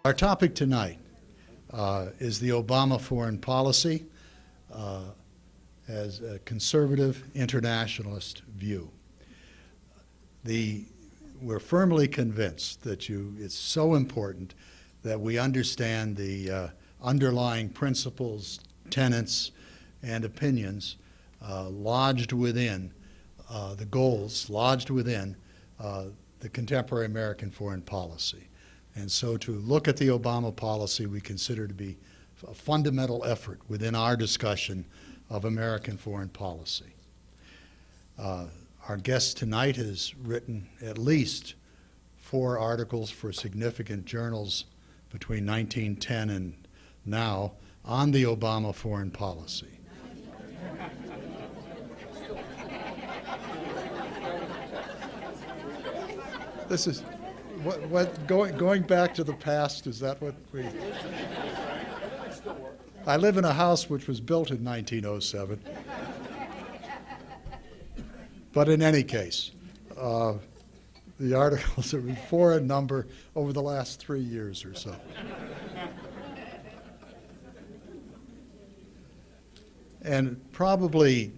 Our topic tonight is the Obama foreign policy as a conservative internationalist view. We're firmly convinced that it's so important that we understand the underlying principles, tenets, and opinions lodged within the goals, lodged within the contemporary American foreign policy. And so to look at the Obama policy we consider to be a fundamental effort within our discussion of American foreign policy. Our guest tonight has written at least 4 articles for significant journals between 1910 and now on the Obama foreign policy. This is going back to the past, is that what we... I live in a house which was built in 1907. But in any case, the articles are 4 in number over the last 3 years or so. And probably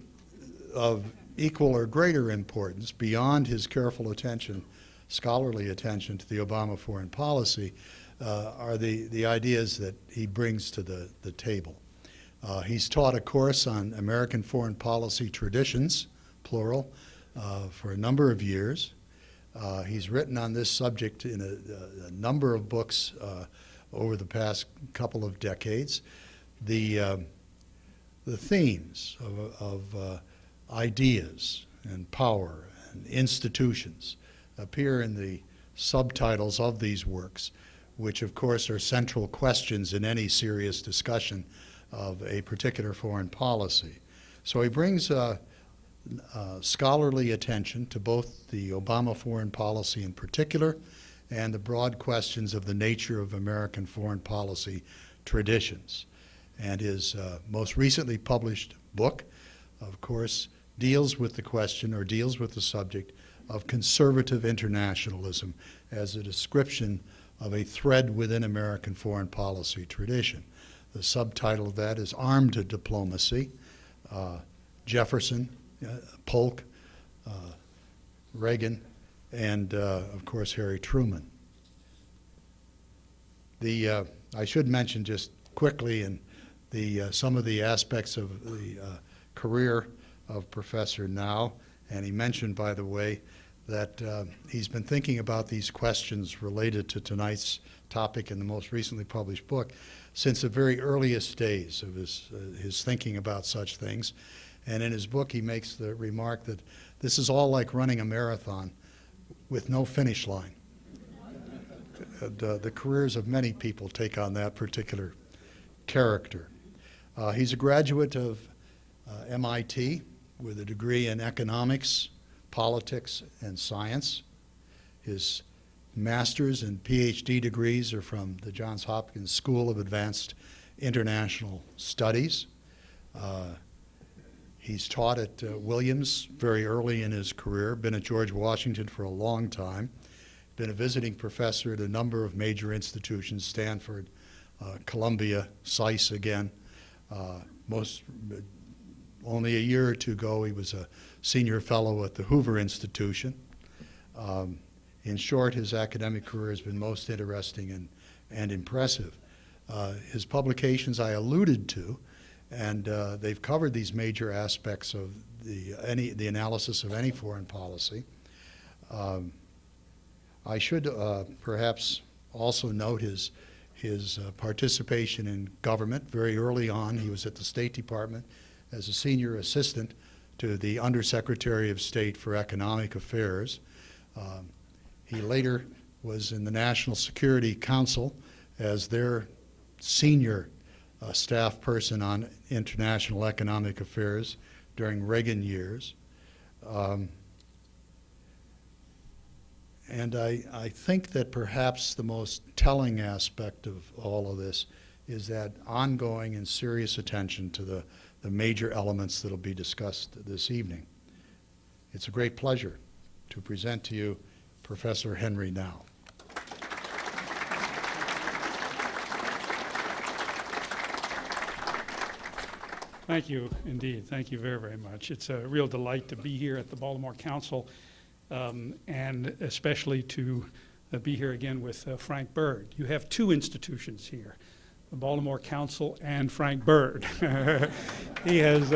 of equal or greater importance, beyond his careful attention, scholarly attention to the Obama foreign policy, are the ideas that he brings to the table. He's taught a course on American foreign policy traditions, plural, for a number of years. He's written on this subject in a number of books over the past couple of decades. The themes of ideas and power and institutions appear in the subtitles of these works, which of course are central questions in any serious discussion of a particular foreign policy. So he brings scholarly attention to both the Obama foreign policy in particular and the broad questions of the nature of American foreign policy traditions. And his most recently published book, of course, deals with the question or deals with the subject of conservative internationalism as a description of a thread within American foreign policy tradition. The subtitle of that is Armed Diplomacy, Jefferson, Polk, Reagan, and of course Harry Truman. I should mention just quickly some of the aspects of the career of Professor NAU, and he mentioned, by the way, that he's been thinking about these questions related to tonight's topic in the most recently published book since the very earliest days of his thinking about such things. And in his book, he makes the remark that this is all like running a marathon with no finish line. The careers of many people take on that particular character. He's a graduate of MIT with a degree in economics, politics, and science. His master's and PhD degrees are from the Johns Hopkins School of Advanced International Studies. He's taught at Williams very early in his career, been at George Washington for a long time, been a visiting professor at a number of major institutions, Stanford, Columbia, SAIS again. Only a year or two ago, he was a senior fellow at the Hoover Institution. In short, his academic career has been most interesting and impressive. His publications I alluded to, and they've covered these major aspects of the analysis of any foreign policy. I should perhaps also note his participation in government. Very early on, he was at the State Department as a senior assistant to the Undersecretary of State for Economic Affairs. He later was in the National Security Council as their senior staff person on international economic affairs during Reagan years. And I think that perhaps the most telling aspect of all of this is that ongoing and serious attention to the major elements that will be discussed this evening. It's a great pleasure to present to you Professor Henry NAU. Thank you indeed. Thank you very, very much. It's a real delight to be here at the Baltimore Council, and especially to be here again with Frank Bird. You have two institutions here, the Baltimore Council and Frank Bird. He has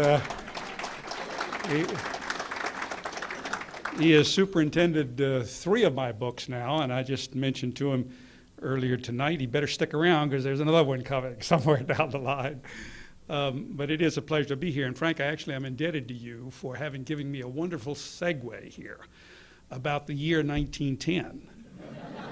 superintended 3 of my books now, and I just mentioned to him earlier tonight he better stick around because there's another one coming somewhere down the line. But it is a pleasure to be here. And Frank, I actually am indebted to you for having given me a wonderful segue here about the year 1910.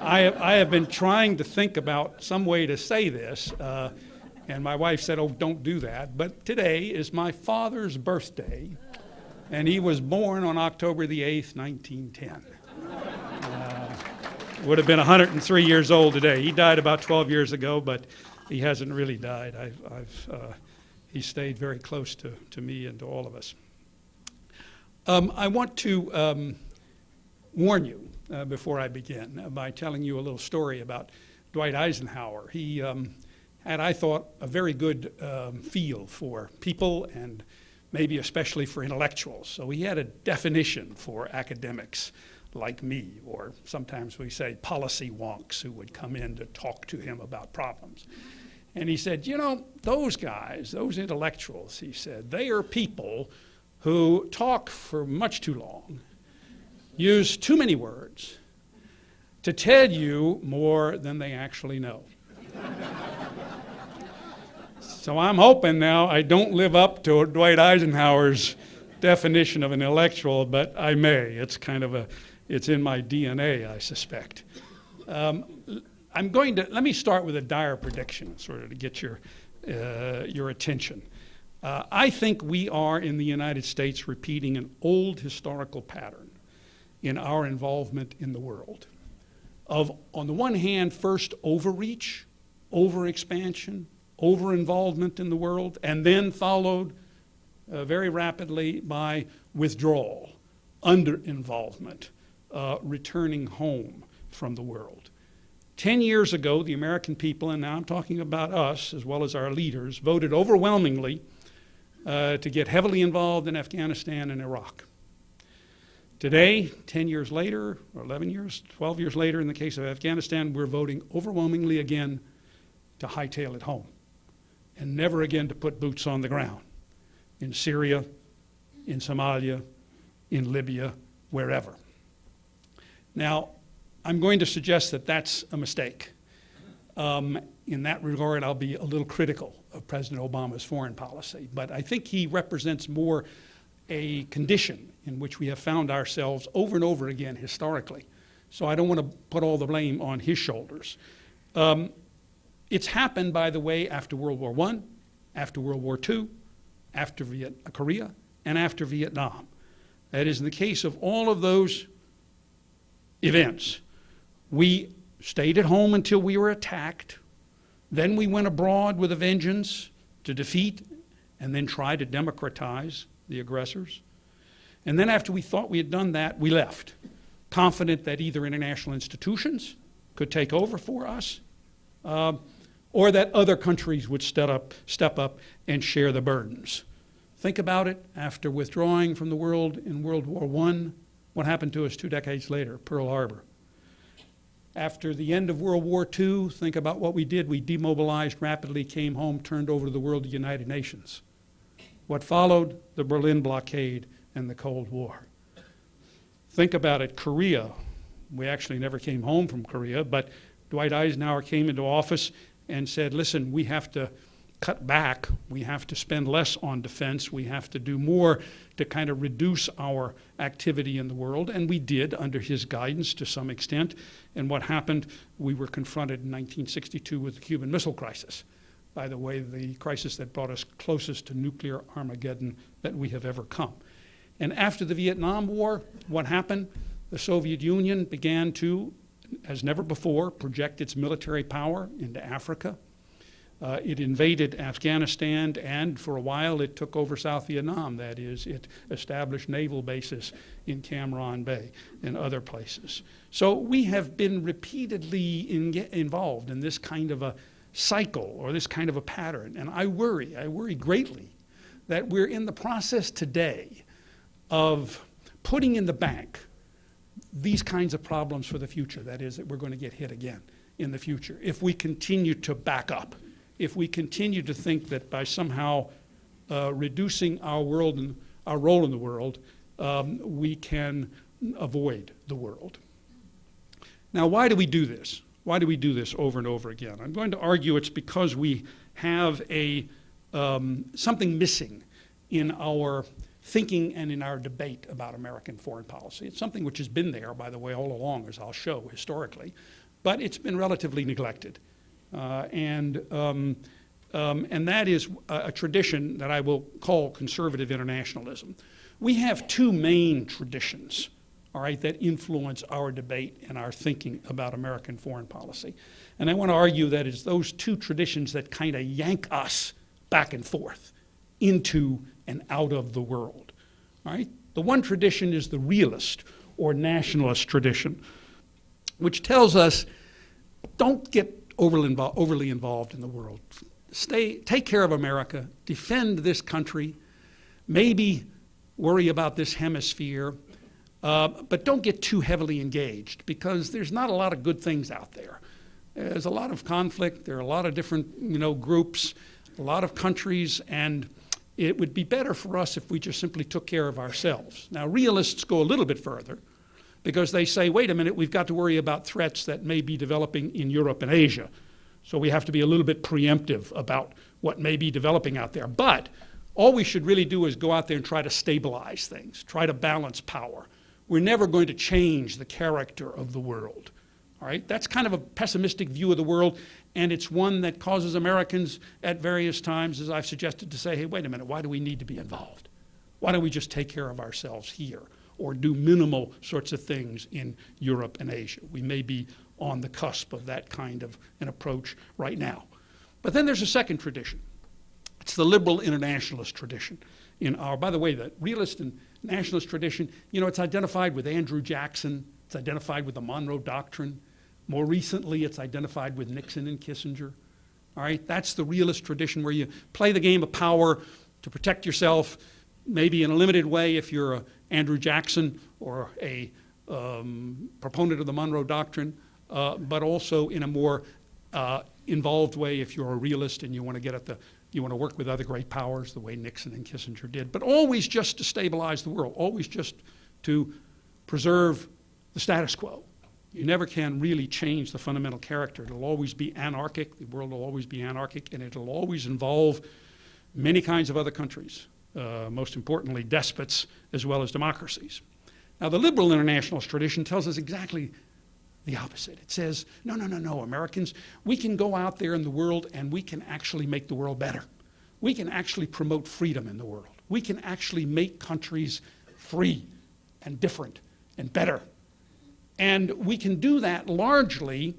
I have been trying to think about some way to say this, and my wife said, oh, don't do that. But today is my father's birthday, and he was born on October the 8th, 1910. Would have been 103 years old today. He died about 12 years ago, but he hasn't really died. He stayed very close to me and to all of us. I want to warn you before I begin by telling you a little story about Dwight Eisenhower. He had, I thought, a very good feel for people and maybe especially for intellectuals. So he had a definition for academics like me, or sometimes we say policy wonks who would come in to talk to him about problems. And he said, you know, those guys, those intellectuals, he said, they are people who talk for much too long, use too many words to tell you more than they actually know. So I'm hoping now I don't live up to Dwight Eisenhower's definition of an intellectual, but I may. It's in my DNA, I suspect. Let me start with a dire prediction, sort of to get your attention. I think we are in the United States repeating an old historical pattern in our involvement in the world of, on the one hand, first overreach, overexpansion, over-involvement in the world, and then followed very rapidly by withdrawal, under-involvement, returning home from the world. 10 years ago, the American people, and now I'm talking about us as well as our leaders, voted overwhelmingly to get heavily involved in Afghanistan and Iraq. Today, 10 years later, or 11 years, 12 years later in the case of Afghanistan, we're voting overwhelmingly again to hightail it home and never again to put boots on the ground in Syria, in Somalia, in Libya, wherever. Now, I'm going to suggest that that's a mistake. In that regard, I'll be a little critical of President Obama's foreign policy, but I think he represents more a condition in which we have found ourselves over and over again historically. So I don't want to put all the blame on his shoulders. It's happened, by the way, after World War I, after World War II, after Korea, and after Vietnam. That is, in the case of all of those events, we stayed at home until we were attacked. Then we went abroad with a vengeance to defeat and then try to democratize the aggressors. And then after we thought we had done that, we left, confident that either international institutions could take over for us or that other countries would step up and share the burdens. Think about it. After withdrawing from the world in World War I, what happened to us 2 decades later? Pearl Harbor. After the end of World War II, think about what we did. We demobilized rapidly, came home, turned over to the world, the United Nations. What followed? The Berlin blockade and the Cold War. Think about it. Korea. We actually never came home from Korea, but Dwight Eisenhower came into office and said, listen, we have to cut back. We have to spend less on defense. We have to do more to kind of reduce our activity in the world. And we did under his guidance to some extent. And what happened, we were confronted in 1962 with the Cuban Missile Crisis. By the way, the crisis that brought us closest to nuclear Armageddon that we have ever come. And after the Vietnam War, what happened? The Soviet Union began to, as never before, project its military power into Africa. It invaded Afghanistan, and for a while it took over South Vietnam. That is, it established naval bases in Cam Ranh Bay and other places. So we have been repeatedly involved in this kind of a cycle or this kind of a pattern, and I worry greatly that we're in the process today of putting in the bank these kinds of problems for the future. That is, that we're going to get hit again in the future if we continue to back up, if we continue to think that by somehow reducing our world and our role in the world, we can avoid the world. Now, why do we do this? Why do we do this over and over again? I'm going to argue it's because we have something missing in our thinking and in our debate about American foreign policy. It's something which has been there, by the way, all along, as I'll show historically, but it's been relatively neglected. And that is a tradition that I will call conservative internationalism. We have two main traditions, all right, that influence our debate and our thinking about American foreign policy. And I want to argue that it's those two traditions that kind of yank us back and forth into and out of the world, all right? The one tradition is the realist or nationalist tradition, which tells us don't get overly involved in the world. Take care of America, defend this country, maybe worry about this hemisphere, but don't get too heavily engaged because there's not a lot of good things out there. There's a lot of conflict, there are a lot of different groups, a lot of countries, and it would be better for us if we just simply took care of ourselves. Now, realists go a little bit further because they say, wait a minute, we've got to worry about threats that may be developing in Europe and Asia. So we have to be a little bit preemptive about what may be developing out there. But all we should really do is go out there and try to stabilize things, try to balance power. We're never going to change the character of the world. All right? That's kind of a pessimistic view of the world, and it's one that causes Americans at various times, as I've suggested, to say, hey, wait a minute, why do we need to be involved? Why don't we just take care of ourselves here or do minimal sorts of things in Europe and Asia? We may be on the cusp of that kind of an approach right now. But then there's a second tradition. It's the liberal internationalist tradition. By the way, the realist and nationalist tradition, it's identified with Andrew Jackson. It's identified with the Monroe Doctrine. More recently, it's identified with Nixon and Kissinger. All right, that's the realist tradition where you play the game of power to protect yourself, maybe in a limited way if you're a Andrew Jackson or a proponent of the Monroe Doctrine, but also in a more involved way if you're a realist and you want to work with other great powers the way Nixon and Kissinger did, but always just to stabilize the world, always just to preserve the status quo. You never can really change the fundamental character. It'll always be anarchic. The world will always be anarchic, and it'll always involve many kinds of other countries, most importantly despots as well as democracies. Now, the liberal internationalist tradition tells us exactly the opposite. It says, no, Americans, we can go out there in the world and we can actually make the world better. We can actually promote freedom in the world. We can actually make countries free and different and better. And we can do that largely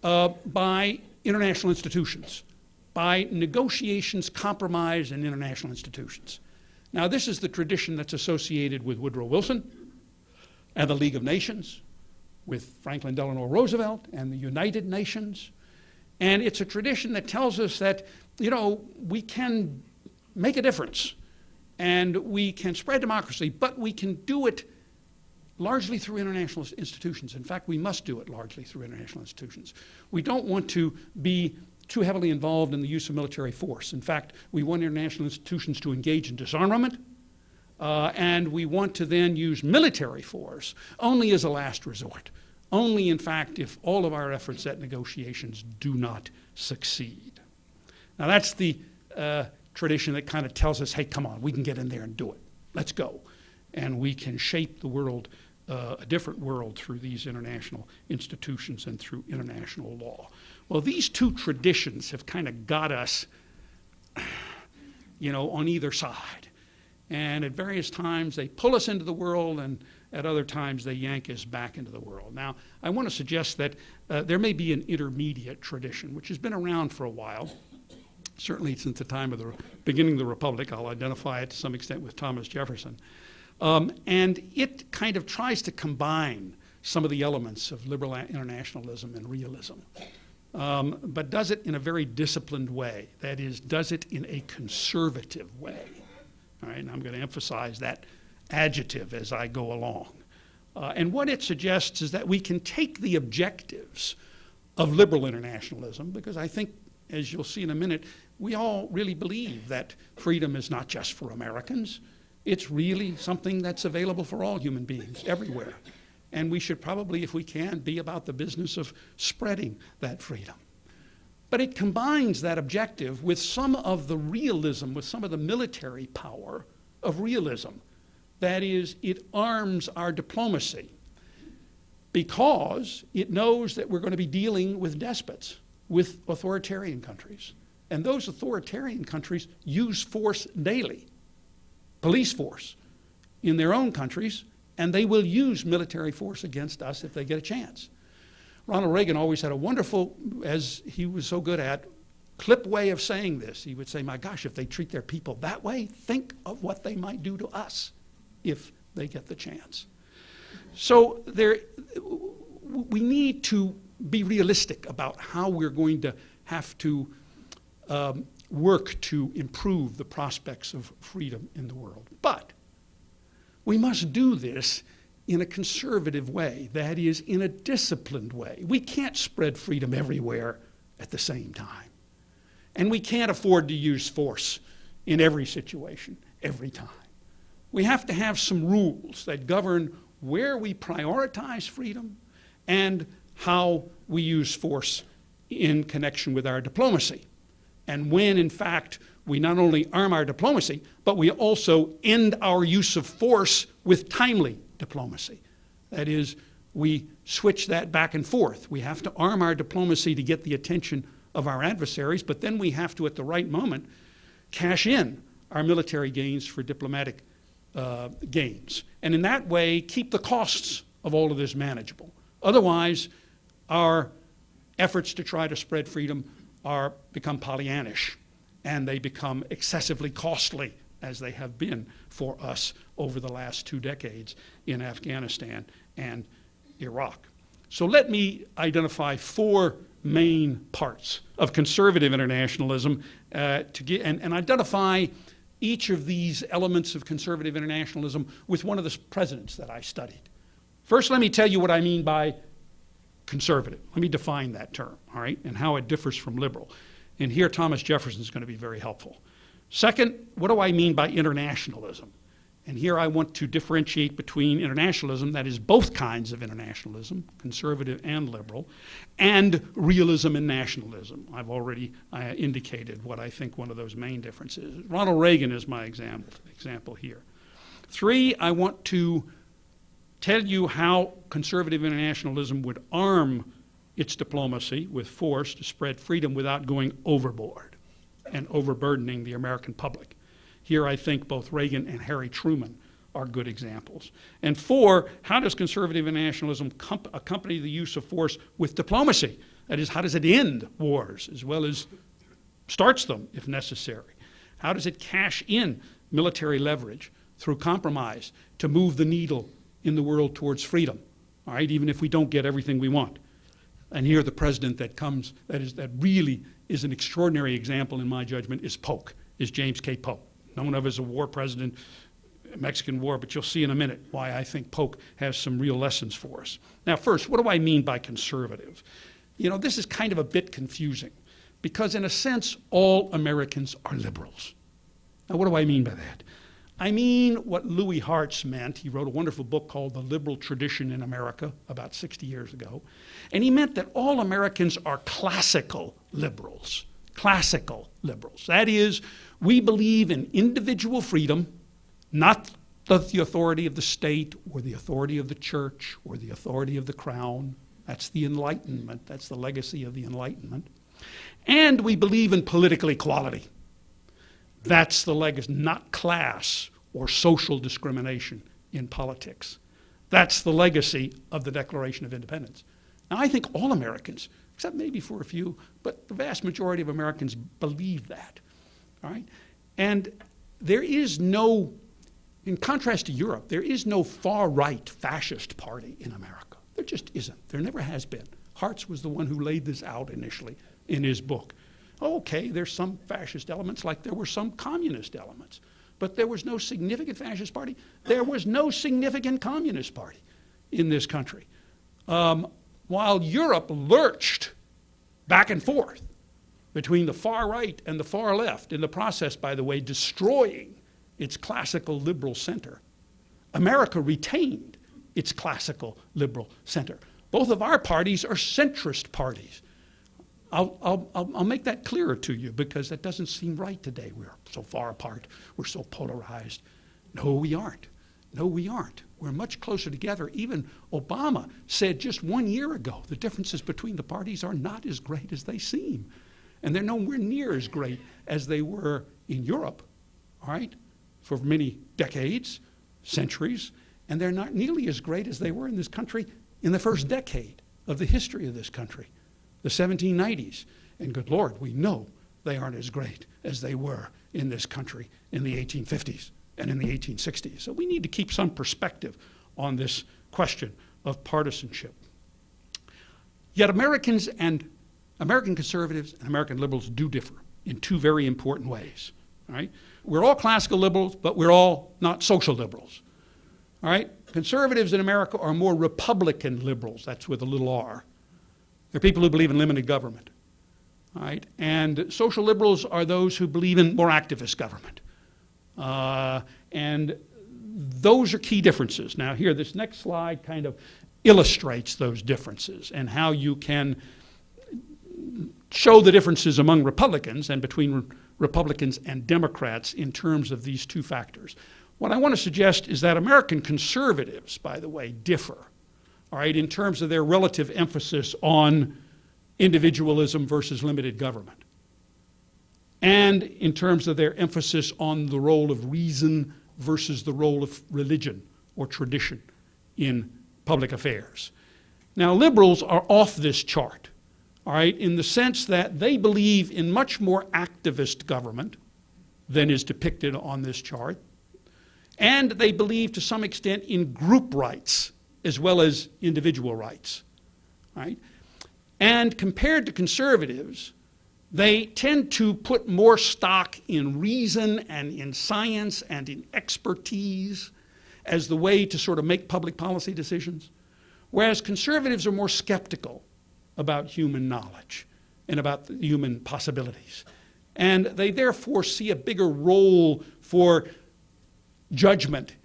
by international institutions, by negotiations, compromise, and international institutions. Now, this is the tradition that's associated with Woodrow Wilson and the League of Nations, with Franklin Delano Roosevelt and the United Nations. And it's a tradition that tells us that, we can make a difference and we can spread democracy, but we can do it largely through international institutions. In fact, we must do it largely through international institutions. We don't want to be too heavily involved in the use of military force. In fact, we want international institutions to engage in disarmament, and we want to then use military force only as a last resort. Only, in fact, if all of our efforts at negotiations do not succeed. Now, that's the tradition that kind of tells us, hey, come on, we can get in there and do it. Let's go. And we can shape the world, a different world, through these international institutions and through international law. Well, these two traditions have kind of got us, on either side. And at various times, they pull us into the world, and at other times, they yank us back into the world. Now, I want to suggest that there may be an intermediate tradition, which has been around for a while, certainly since the time of the beginning of the Republic. I'll identify it to some extent with Thomas Jefferson. And it kind of tries to combine some of the elements of liberal internationalism and realism, but does it in a very disciplined way. That is, does it in a conservative way. All right, and I'm going to emphasize that adjective as I go along. And what it suggests is that we can take the objectives of liberal internationalism, because I think, as you'll see in a minute, we all really believe that freedom is not just for Americans. It's really something that's available for all human beings everywhere. And we should probably, if we can, be about the business of spreading that freedom. But it combines that objective with some of the realism, with some of the military power of realism. That is, it arms our diplomacy because it knows that we're going to be dealing with despots, with authoritarian countries. And those authoritarian countries use force daily, police force, in their own countries, and they will use military force against us if they get a chance. Ronald Reagan always had a wonderful, as he was so good at, clip way of saying this. He would say, my gosh, if they treat their people that way, think of what they might do to us if they get the chance. So we need to be realistic about how we're going to have to work to improve the prospects of freedom in the world. But we must do this in a conservative way, that is, in a disciplined way. We can't spread freedom everywhere at the same time. And we can't afford to use force in every situation, every time. We have to have some rules that govern where we prioritize freedom and how we use force in connection with our diplomacy. And when, in fact, we not only arm our diplomacy, but we also end our use of force with timely diplomacy. That is, we switch that back and forth. We have to arm our diplomacy to get the attention of our adversaries, but then we have to, at the right moment, cash in our military gains for diplomatic gains. And in that way, keep the costs of all of this manageable. Otherwise, our efforts to try to spread freedom become Pollyannish, and they become excessively costly, as they have been for us over the last 2 decades in Afghanistan and Iraq. So let me identify 4 main parts of conservative internationalism and identify each of these elements of conservative internationalism with one of the presidents that I studied. First, let me tell you what I mean by conservative. Let me define that term, all right, and how it differs from liberal. And here Thomas Jefferson is going to be very helpful. Second, what do I mean by internationalism? And here I want to differentiate between internationalism, that is both kinds of internationalism, conservative and liberal, and realism and nationalism. I've already indicated what I think one of those main differences is. Ronald Reagan is my example here. 3, I want to tell you how conservative internationalism would arm its diplomacy with force to spread freedom without going overboard and overburdening the American public. Here I think both Reagan and Harry Truman are good examples. And 4, how does conservative internationalism accompany the use of force with diplomacy? That is, how does it end wars as well as starts them if necessary? How does it cash in military leverage through compromise to move the needle in the world towards freedom, all right, even if we don't get everything we want? And here the president that really is an extraordinary example in my judgment is James K. Polk, known of as a war president, Mexican War, but you'll see in a minute why I think Polk has some real lessons for us. Now first, what do I mean by conservative? You know, this is kind of a bit confusing because in a sense, all Americans are liberals. Now what do I mean by that? I mean what Louis Hartz meant. He wrote a wonderful book called The Liberal Tradition in America about 60 years ago. And he meant that all Americans are classical liberals. Classical liberals. That is, we believe in individual freedom, not the authority of the state or the authority of the church or the authority of the crown. That's the Enlightenment. That's the legacy of the Enlightenment. And we believe in political equality. That's the legacy, not class or social discrimination in politics. That's the legacy of the Declaration of Independence. Now, I think all Americans, except maybe for a few, but the vast majority of Americans believe that, all right? And there is no, in contrast to Europe, there is no far-right fascist party in America. There just isn't. There never has been. Hartz was the one who laid this out initially in his book. Okay, there's some fascist elements like there were some communist elements. but there was no significant fascist party. There was no significant communist party in this country. While Europe lurched back and forth between the far right and the far left, in the process, by the way, destroying its classical liberal center, America retained its classical liberal center. Both of our parties are centrist parties. I'll make that clearer to you because that doesn't seem right today. We're so far apart. We're so polarized. No, we aren't. No, we aren't. We're much closer together. Even Obama said just 1 year ago, the differences between the parties are not as great as they seem. And they're nowhere near as great as they were in Europe, all right, for many decades, centuries. And they're not nearly as great as they were in this country in the first decade of the history of this country, the 1790s. And good Lord, we know they aren't as great as they were in this country in the 1850s and in the 1860s. So we need to keep some perspective on this question of partisanship. Yet American conservatives and American liberals do differ in two very important ways. All right? We're all classical liberals, but we're all not social liberals. All right? Conservatives in America are more Republican liberals. That's with a little r. They're people who believe in limited government. All right? And social liberals are those who believe in more activist government. And those are key differences. Now here, this next slide kind of illustrates those differences and how you can show the differences among Republicans and between Republicans and Democrats in terms of these two factors. What I want to suggest is that American conservatives, by the way, differ, all right, in terms of their relative emphasis on individualism versus limited government, and in terms of their emphasis on the role of reason versus the role of religion or tradition in public affairs. Now, liberals are off this chart, all right, in the sense that they believe in much more activist government than is depicted on this chart, and they believe to some extent in group rights as well as individual rights, right? And compared to conservatives, they tend to put more stock in reason and in science and in expertise as the way to sort of make public policy decisions, whereas conservatives are more skeptical about human knowledge and about the human possibilities. And they therefore see a bigger role for judgment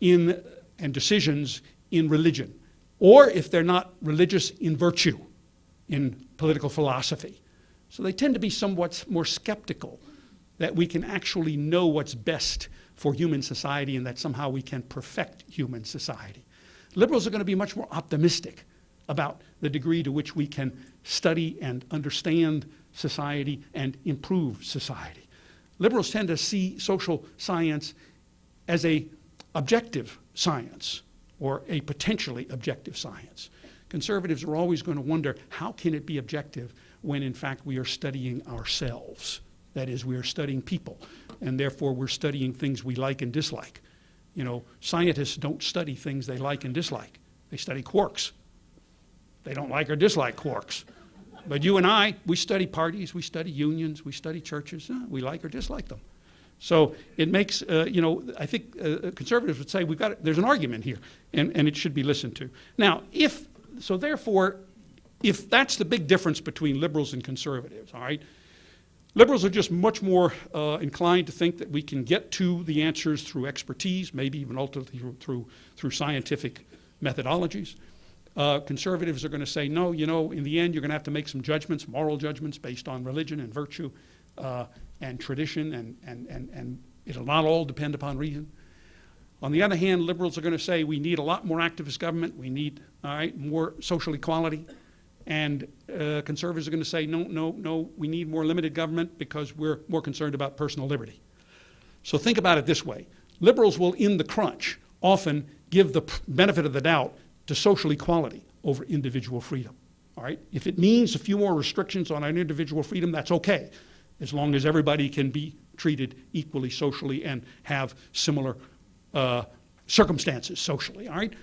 in and decisions in religion, or if they're not religious, in virtue, in political philosophy. So they tend to be somewhat more skeptical that we can actually know what's best for human society and that somehow we can perfect human society. Liberals are going to be much more optimistic about the degree to which we can study and understand society and improve society. Liberals tend to see social science as an objective science or a potentially objective science. Conservatives are always going to wonder, how can it be objective when in fact we are studying ourselves? That is, we are studying people, and therefore we're studying things we like and dislike. You know, scientists don't study things they like and dislike. They study quarks. They don't like or dislike quarks. But you and I, we study parties, we study unions, we study churches. We like or dislike them. So it makes, I think conservatives would say there's an argument here, and it should be listened to. Now, therefore, if that's the big difference between liberals and conservatives, all right, liberals are just much more inclined to think that we can get to the answers through expertise, maybe even ultimately through scientific methodologies. Conservatives are going to say, no, in the end, you're going to have to make some judgments, moral judgments based on religion and virtue and tradition, and it'll not all depend upon reason. On the other hand, liberals are going to say we need a lot more activist government, we need more social equality, and conservatives are going to say no, we need more limited government because we're more concerned about personal liberty. So think about it this way. Liberals will, in the crunch, often give the benefit of the doubt to social equality over individual freedom. All right? If it means a few more restrictions on an individual freedom, that's okay, as long as everybody can be treated equally socially and have similar circumstances socially. All right?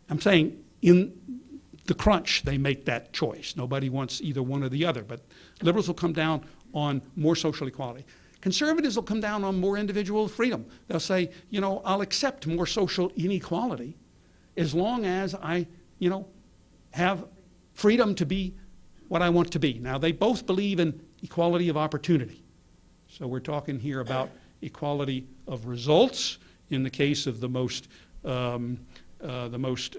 I'm saying in the crunch, they make that choice. Nobody wants either one or the other, but liberals will come down on more social equality. Conservatives will come down on more individual freedom. They'll say, you know, I'll accept more social inequality as long as I, you know, have freedom to be what I want to be. Now, they both believe in equality of opportunity. So we're talking here about equality of results in the case of the most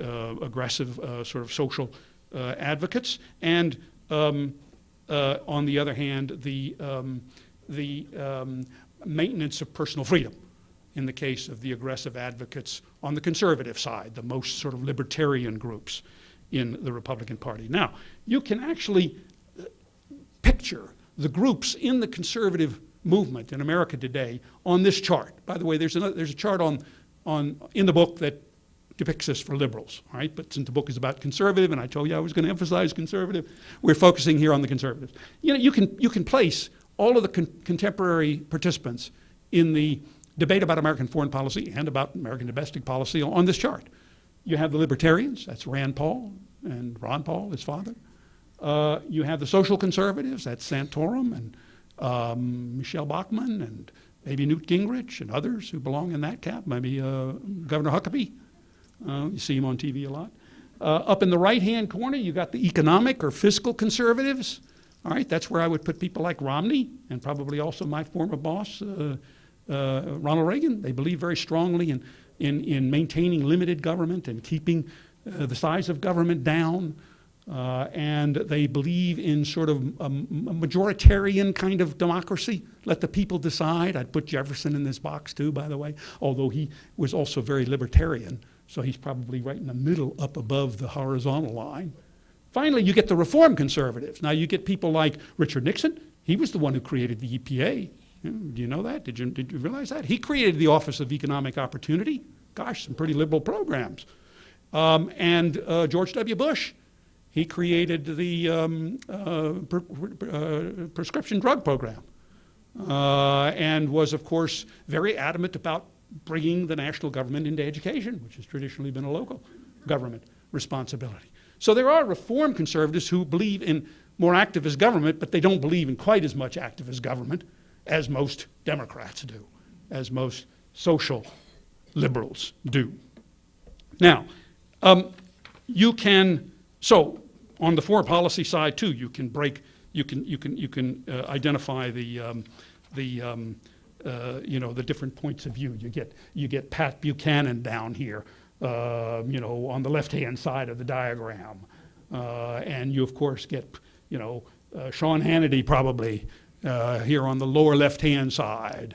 aggressive sort of social advocates, and on the other hand, the maintenance of personal freedom in the case of the aggressive advocates on the conservative side, the most sort of libertarian groups in the Republican Party. Now, you can actually picture the groups in the conservative movement in America today on this chart. By the way, there's a chart in the book that depicts this for liberals, all right? But since the book is about conservative, and I told you I was going to emphasize conservative, we're focusing here on the conservatives. You know, you can place all of the contemporary participants in the debate about American foreign policy and about American domestic policy on this chart. You have the libertarians, that's Rand Paul and Ron Paul, his father. You have the social conservatives, that's Santorum and Michelle Bachmann and maybe Newt Gingrich and others who belong in that camp, maybe Governor Huckabee. You see him on TV a lot. Up in the right-hand corner, you got the economic or fiscal conservatives. All right, that's where I would put people like Romney and probably also my former boss, Ronald Reagan. They believe very strongly in maintaining limited government and keeping the size of government down. And they believe in sort of a majoritarian kind of democracy. Let the people decide. I'd put Jefferson in this box too, by the way, although he was also very libertarian. So he's probably right in the middle, up above the horizontal line. Finally, you get the reform conservatives. Now you get people like Richard Nixon. He was the one who created the EPA. Do you know that? Did you realize that? He created the Office of Economic Opportunity. Gosh, some pretty liberal programs. And George W. Bush, he created the prescription drug program and was, of course, very adamant about bringing the national government into education, which has traditionally been a local government responsibility. So there are reform conservatives who believe in more activist government, but they don't believe in quite as much activist government as most Democrats do, as most social liberals do. Now, you can, so on the foreign policy side too, you can identify the different points of view. You get Pat Buchanan down here, on the left-hand side of the diagram, and you of course get Sean Hannity probably here on the lower left-hand side.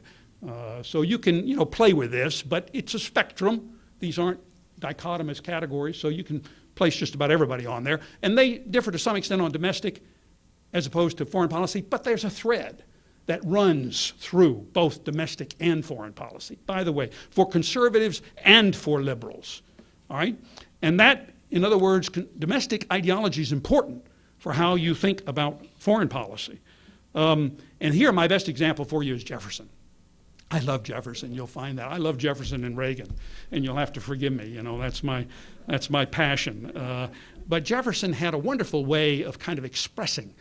So you can play with this, but it's a spectrum. These aren't dichotomous categories, so you can place just about everybody on there. And they differ to some extent on domestic as opposed to foreign policy, but there's a thread that runs through both domestic and foreign policy, by the way, for conservatives and for liberals, all right? And that, in other words, domestic ideology is important for how you think about foreign policy. And here, my best example for you is Jefferson. I love Jefferson, you'll find that. I love Jefferson and Reagan, and you'll have to forgive me, that's my passion. But Jefferson had a wonderful way of kind of expressing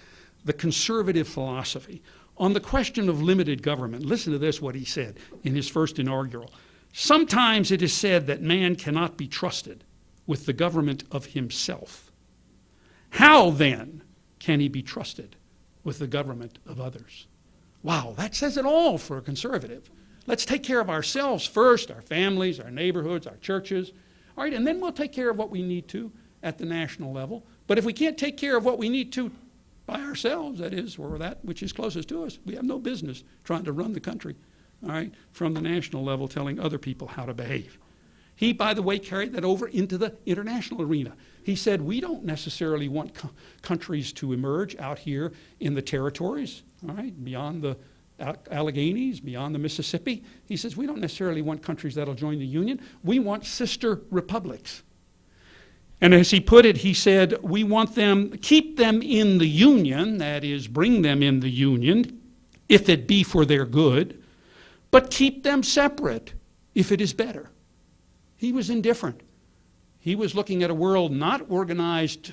the conservative philosophy. On the question of limited government, listen to this, what he said in his first inaugural. Sometimes it is said that man cannot be trusted with the government of himself. How then can he be trusted with the government of others? Wow, that says it all for a conservative. Let's take care of ourselves first, our families, our neighborhoods, our churches, all right, and then we'll take care of what we need to at the national level. But if we can't take care of what we need to by ourselves, that is, or that which is closest to us, we have no business trying to run the country, all right, from the national level, telling other people how to behave. He, by the way, carried that over into the international arena. He said, we don't necessarily want countries to emerge out here in the territories, all right, beyond the Alleghenies, beyond the Mississippi. He says, we don't necessarily want countries that'll join the Union. We want sister republics. And as he put it, he said, we want them, keep them in the Union, that is, bring them in the Union, if it be for their good, but keep them separate if it is better. He was indifferent. He was looking at a world not organized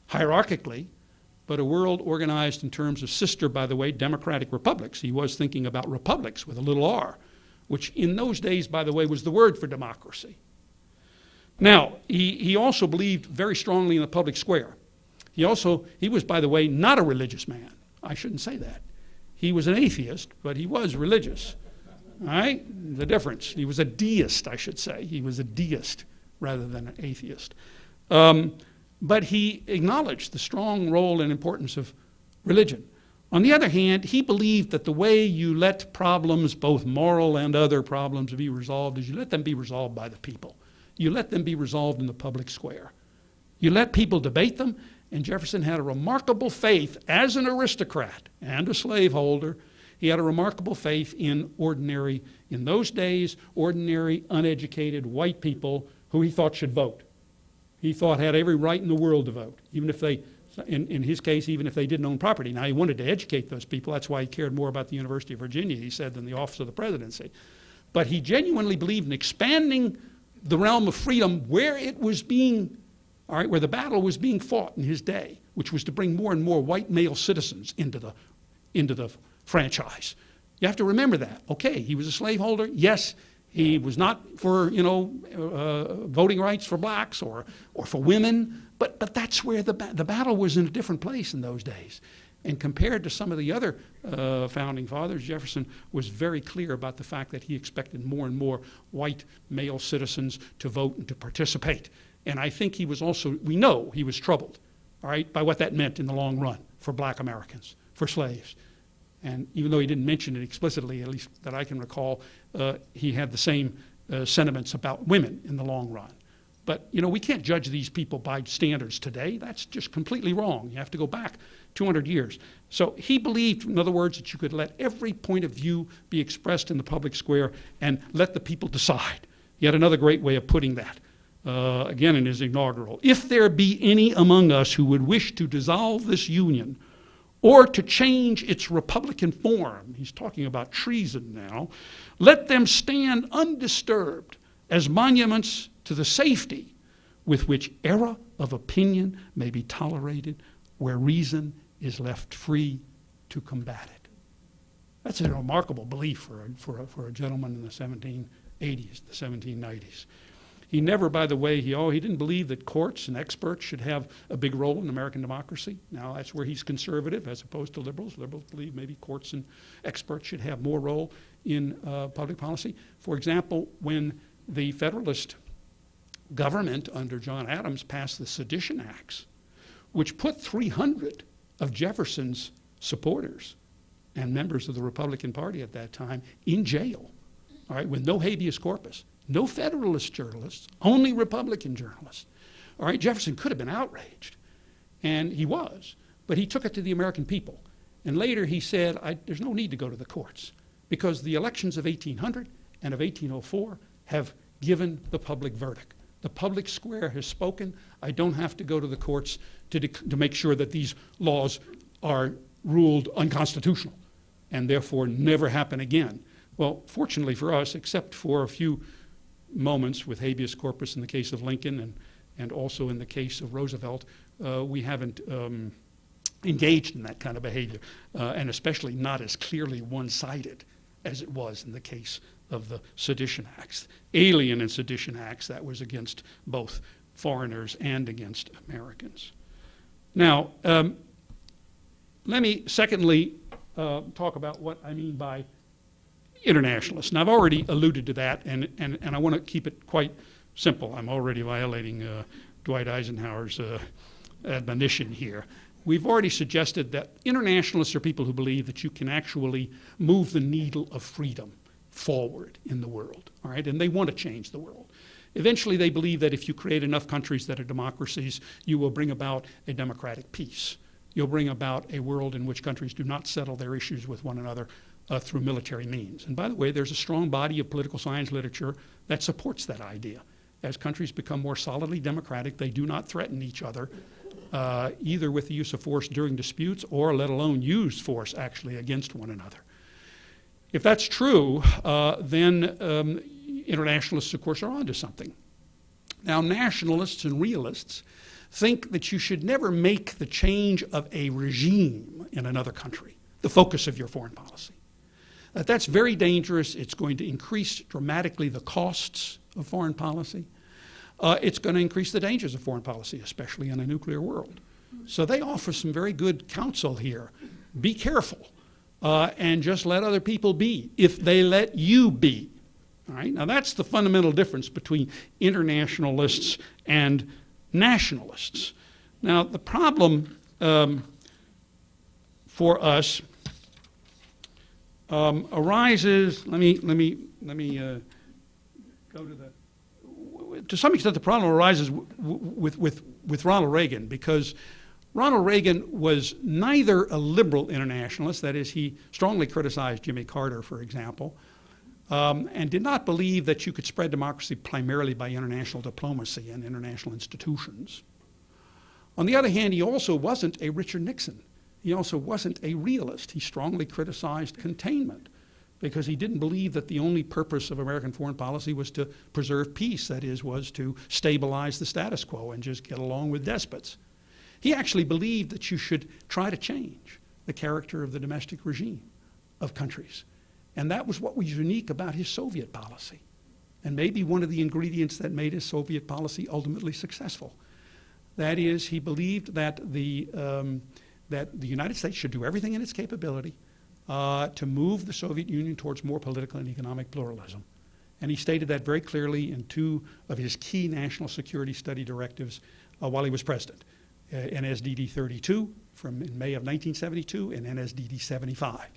hierarchically, but a world organized in terms of sister, by the way, democratic republics. He was thinking about republics with a little r, which in those days, by the way, was the word for democracy. Now, he also believed very strongly in the public square. He was, by the way, not a religious man. I shouldn't say that. He was an atheist, but he was religious. All right? The difference. He was a deist, I should say. He was a deist rather than an atheist. But he acknowledged the strong role and importance of religion. On the other hand, he believed that the way you let problems, both moral and other problems, be resolved is you let them be resolved by the people. You let them be resolved in the public square. You let people debate them, and Jefferson had a remarkable faith as an aristocrat and a slaveholder. He had a remarkable faith in ordinary, in those days, ordinary, uneducated white people who he thought should vote. He thought had every right in the world to vote, even if they, in his case, even if they didn't own property. Now, he wanted to educate those people. That's why he cared more about the University of Virginia, he said, than the office of the presidency. But he genuinely believed in expanding the realm of freedom where it was being, all right, where the battle was being fought in his day, which was to bring more and more white male citizens into the franchise. You have to remember that. Okay, he was a slaveholder. Yes, he was not for, voting rights for blacks or for women, but that's where the battle was in a different place in those days. And compared to some of the other founding fathers, Jefferson was very clear about the fact that he expected more and more white male citizens to vote and to participate. And I think he was also, we know he was troubled, all right, by what that meant in the long run for black Americans, for slaves. And even though he didn't mention it explicitly, at least that I can recall, he had the same sentiments about women in the long run. But, we can't judge these people by standards today. That's just completely wrong. You have to go back 200 years. So he believed, in other words, that you could let every point of view be expressed in the public square and let the people decide. He had another great way of putting that, again in his inaugural. If there be any among us who would wish to dissolve this union or to change its republican form, he's talking about treason now, let them stand undisturbed as monuments to the safety with which error of opinion may be tolerated where reason is left free to combat it. That's a remarkable belief for a gentleman in the 1780s, the 1790s. He never, by the way, he didn't believe that courts and experts should have a big role in American democracy. Now, that's where he's conservative as opposed to liberals. Liberals believe maybe courts and experts should have more role in public policy. For example, when the Federalist government under John Adams passed the Sedition Acts, which put 300 of Jefferson's supporters and members of the Republican Party at that time in jail, all right, with no habeas corpus. No Federalist journalists, only Republican journalists. All right, Jefferson could have been outraged, and he was, but he took it to the American people. And later he said, there's no need to go to the courts because the elections of 1800 and of 1804 have given the public verdict. The public square has spoken. I don't have to go to the courts to make sure that these laws are ruled unconstitutional and therefore never happen again. Well, fortunately for us, except for a few moments with habeas corpus in the case of Lincoln and also in the case of Roosevelt, we haven't engaged in that kind of behavior, and especially not as clearly one-sided as it was in the case of the Sedition Acts. Alien and Sedition Acts, that was against both foreigners and against Americans. Now, let me secondly talk about what I mean by internationalists. And I've already alluded to that, and I want to keep it quite simple. I'm already violating Dwight Eisenhower's admonition here. We've already suggested that internationalists are people who believe that you can actually move the needle of freedom forward in the world, all right? And they want to change the world. Eventually, they believe that if you create enough countries that are democracies, you will bring about a democratic peace. You'll bring about a world in which countries do not settle their issues with one another through military means. And by the way, there's a strong body of political science literature that supports that idea. As countries become more solidly democratic, they do not threaten each other, either with the use of force during disputes or let alone use force actually against one another. If that's true, then internationalists, of course, are onto something. Now, nationalists and realists think that you should never make the change of a regime in another country the focus of your foreign policy. That's very dangerous. It's going to increase dramatically the costs of foreign policy. It's going to increase the dangers of foreign policy, especially in a nuclear world. So they offer some very good counsel here. Be careful and just let other people be if they let you be. All right? Now that's the fundamental difference between internationalists and nationalists. Now the problem for us arises. Let me go to the. To some extent, the problem arises with Ronald Reagan, because Ronald Reagan was neither a liberal internationalist, that is, he strongly criticized Jimmy Carter, for example, and did not believe that you could spread democracy primarily by international diplomacy and international institutions. On the other hand, he also wasn't a Richard Nixon. He also wasn't a realist. He strongly criticized containment because he didn't believe that the only purpose of American foreign policy was to preserve peace, that is, was to stabilize the status quo and just get along with despots. He actually believed that you should try to change the character of the domestic regime of countries. And that was what was unique about his Soviet policy, and maybe one of the ingredients that made his Soviet policy ultimately successful. That is, he believed that the United States should do everything in its capability to move the Soviet Union towards more political and economic pluralism. And he stated that very clearly in two of his key national security study directives while he was president, NSDD 32 in May of 1972 and NSDD 75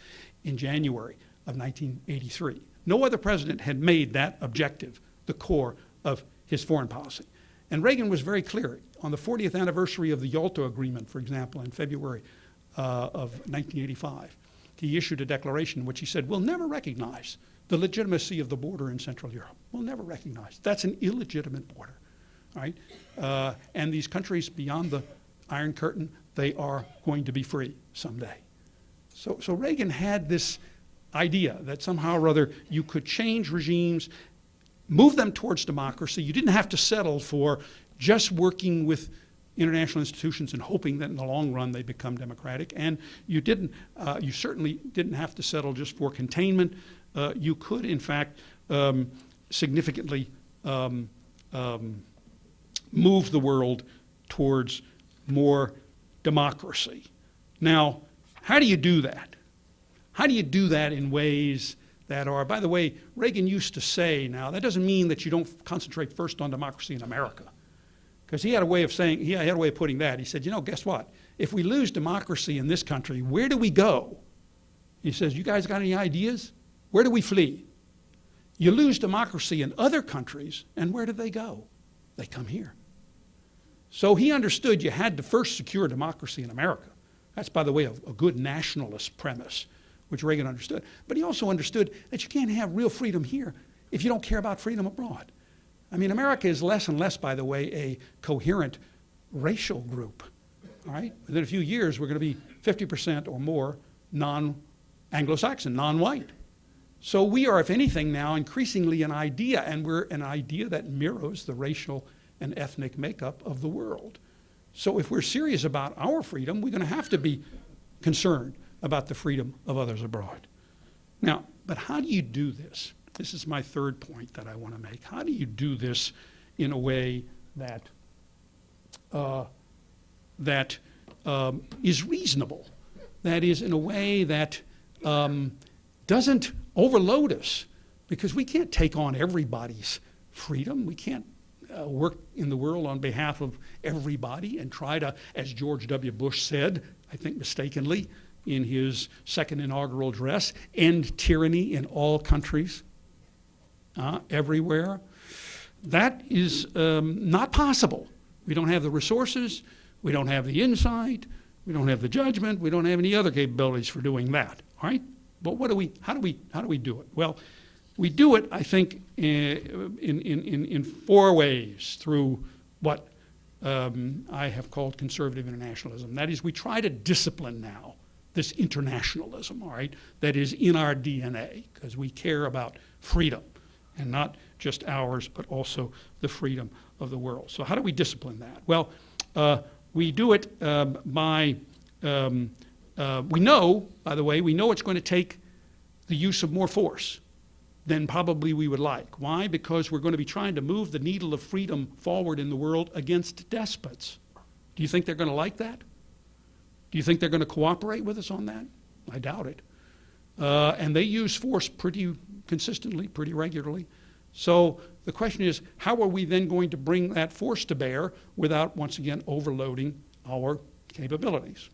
in January of 1983. No other president had made that objective the core of his foreign policy. And Reagan was very clear. On the 40th anniversary of the Yalta Agreement, for example, in February of 1985, he issued a declaration in which he said, we'll never recognize the legitimacy of the border in Central Europe. We'll never recognize. That's an illegitimate border, right? And these countries beyond the Iron Curtain, they are going to be free someday. So Reagan had this idea that somehow or other you could change regimes, move them towards democracy. You didn't have to settle for just working with international institutions and hoping that in the long run they become democratic. And you certainly didn't have to settle just for containment. You could, in fact, significantly move the world towards more democracy. Now, how do you do that? How do you do that in ways that are, by the way, Reagan used to say, now that doesn't mean that you don't concentrate first on democracy in America. Because he had a way of saying, he had a way of putting that. He said, you know, guess what? If we lose democracy in this country, where do we go? He says, you guys got any ideas? Where do we flee? You lose democracy in other countries, and where do they go? They come here. So he understood you had to first secure democracy in America. That's, by the way, a good nationalist premise, which Reagan understood. But he also understood that you can't have real freedom here if you don't care about freedom abroad. I mean, America is less and less, by the way, a coherent racial group. All right? Within a few years, we're going to be 50% or more non-Anglo-Saxon, non-white. So we are, if anything now, increasingly an idea, and we're an idea that mirrors the racial and ethnic makeup of the world. So if we're serious about our freedom, we're going to have to be concerned about the freedom of others abroad. Now, but how do you do this? This is my third point that I want to make. How do you do this in a way that is reasonable? That is, in a way that doesn't overload us, because we can't take on everybody's freedom. We can't work in the world on behalf of everybody and try to, as George W. Bush said, I think mistakenly, in his second inaugural address, end tyranny in all countries, everywhere. That is not possible. We don't have the resources, we don't have the insight, we don't have the judgment, we don't have any other capabilities for doing that, all right? But how do we do it? Well, we do it, I think, in four ways through what I have called conservative internationalism. That is, we try to discipline now this internationalism, all right, that is in our DNA, because we care about freedom, and not just ours, but also the freedom of the world. So how do we discipline that? Well, We do it we know, by the way, we know it's going to take the use of more force than probably we would like. Why? Because we're going to be trying to move the needle of freedom forward in the world against despots. Do you think they're going to like that? Do you think they're going to cooperate with us on that? I doubt it. And they use force pretty consistently, pretty regularly. So the question is, how are we then going to bring that force to bear without, once again, overloading our capabilities?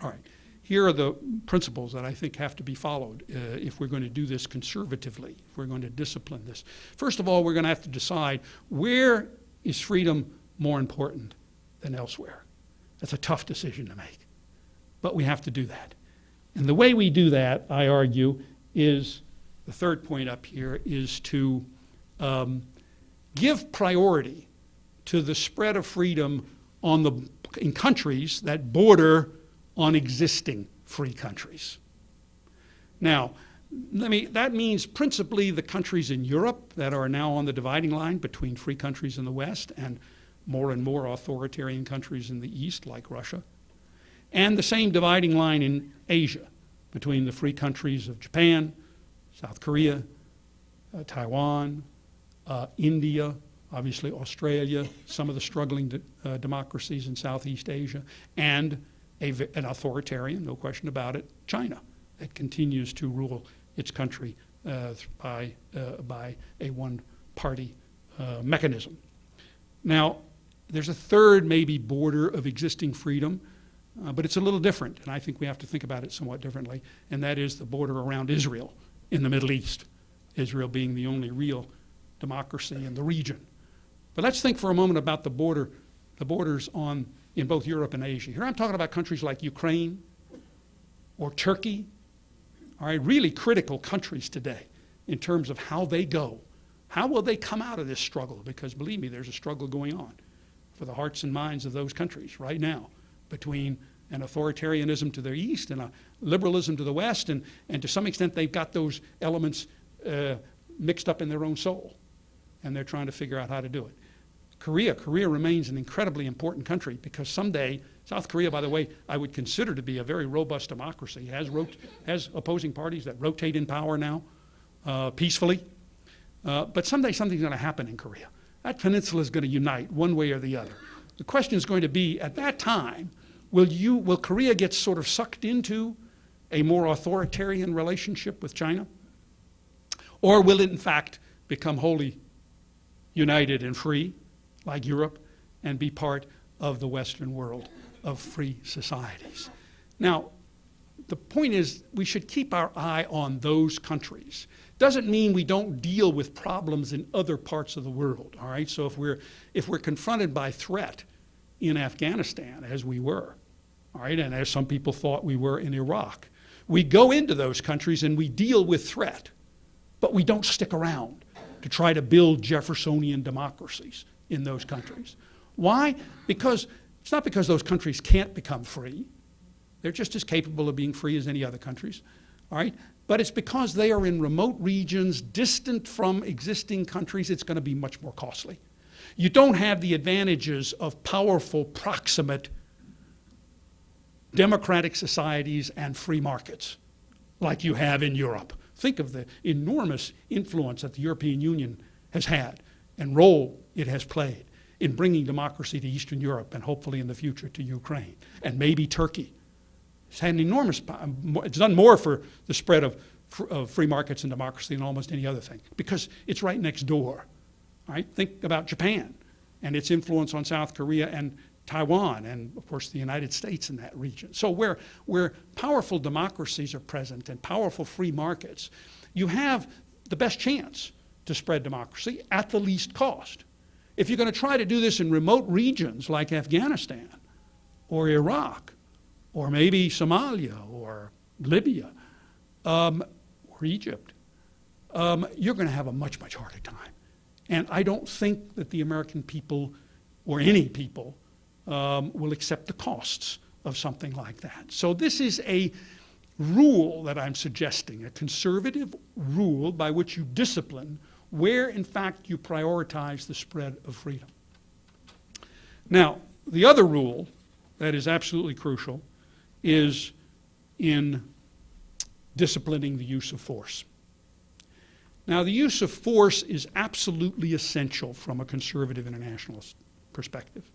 All right. Here are the principles that I think have to be followed if we're going to do this conservatively, if we're going to discipline this. First of all, we're going to have to decide, where is freedom more important than elsewhere? That's a tough decision to make, but we have to do that. And the way we do that, I argue, is, the third point up here, is to give priority to the spread of freedom in countries that border on existing free countries. Now, that means principally the countries in Europe that are now on the dividing line between free countries in the West and more authoritarian countries in the East, like Russia, and the same dividing line in Asia between the free countries of Japan, South Korea, Taiwan, India, obviously Australia, some of the struggling democracies in Southeast Asia, and an authoritarian, no question about it, China, that continues to rule its country by a one-party mechanism. Now, there's a third maybe border of existing freedom, but it's a little different, and I think we have to think about it somewhat differently, and that is the border around Israel in the Middle East, Israel being the only real democracy in the region. But let's think for a moment about the borders in both Europe and Asia. Here I'm talking about countries like Ukraine or Turkey, all right, really critical countries today in terms of how they go. How will they come out of this struggle? Because believe me, there's a struggle going on for the hearts and minds of those countries right now, between an authoritarianism to their east and a liberalism to the west, and to some extent they've got those elements mixed up in their own soul, and they're trying to figure out how to do it. Korea remains an incredibly important country, because someday, South Korea, by the way, I would consider to be a very robust democracy, has opposing parties that rotate in power now peacefully. But someday something's going to happen in Korea. That peninsula is going to unite one way or the other. The question is going to be, at that time, will Korea get sort of sucked into a more authoritarian relationship with China? Or will it, in fact, become wholly united and free, like Europe, and be part of the Western world of free societies? Now, the point is, we should keep our eye on those countries. Doesn't mean we don't deal with problems in other parts of the world, all right? So if we're confronted by threat in Afghanistan, as we were, all right, and as some people thought we were in Iraq, we go into those countries and we deal with threat, but we don't stick around to try to build Jeffersonian democracies in those countries. Why? Because it's not because those countries can't become free. They're just as capable of being free as any other countries, all right? But it's because they are in remote regions, distant from existing countries. It's going to be much more costly. You don't have the advantages of powerful, proximate democratic societies and free markets like you have in Europe. Think of the enormous influence that the European Union has had and role it has played in bringing democracy to Eastern Europe and hopefully in the future to Ukraine and maybe Turkey. It's had an enormous, it's done more for the spread of free markets and democracy than almost any other thing, because it's right next door. All right? Think about Japan and its influence on South Korea and Taiwan, and of course the United States in that region. So where powerful democracies are present and powerful free markets, you have the best chance to spread democracy at the least cost. If you're going to try to do this in remote regions like Afghanistan or Iraq or maybe Somalia or Libya or Egypt, you're going to have a much, much harder time. And I don't think that the American people or any people will accept the costs of something like that. So this is a rule that I'm suggesting, a conservative rule by which you discipline where, in fact, you prioritize the spread of freedom. Now, the other rule that is absolutely crucial is in disciplining the use of force. Now, the use of force is absolutely essential from a conservative internationalist perspective.